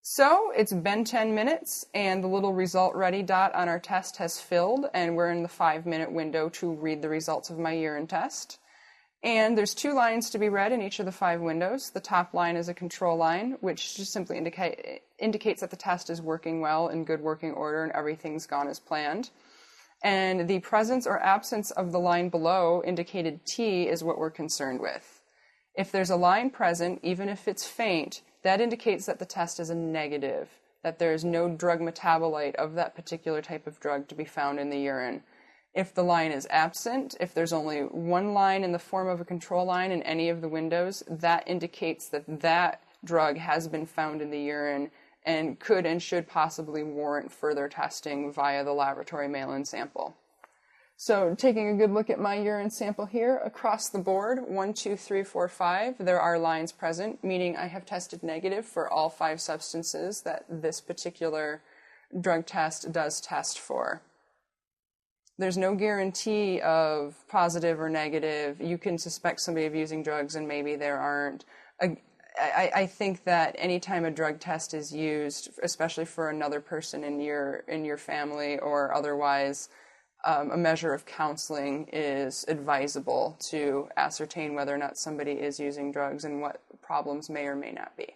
So it's been 10 minutes and the little result ready dot on our test has filled, and we're in the 5-minute window to read the results of my urine test. And there's 2 lines to be read in each of the 5 windows. The top line is a control line, which just simply indicates that the test is working well, in good working order, and everything's gone as planned. And the presence or absence of the line below, indicated T, is what we're concerned with. If there's a line present, even if it's faint, that indicates that the test is a negative, that there is no drug metabolite of that particular type of drug to be found in the urine. If the line is absent, if there's only one line in the form of a control line in any of the windows, that indicates that that drug has been found in the urine and could and should possibly warrant further testing via the laboratory mail-in sample. So taking a good look at my urine sample here, across the board, 1, 2, 3, 4, 5, there are lines present, meaning I have tested negative for all 5 substances that this particular drug test does test for. There's no guarantee of positive or negative. You can suspect somebody of using drugs and maybe there aren't. I think that anytime a drug test is used, especially for another person in your family or otherwise, a measure of counseling is advisable to ascertain whether or not somebody is using drugs and what problems may or may not be.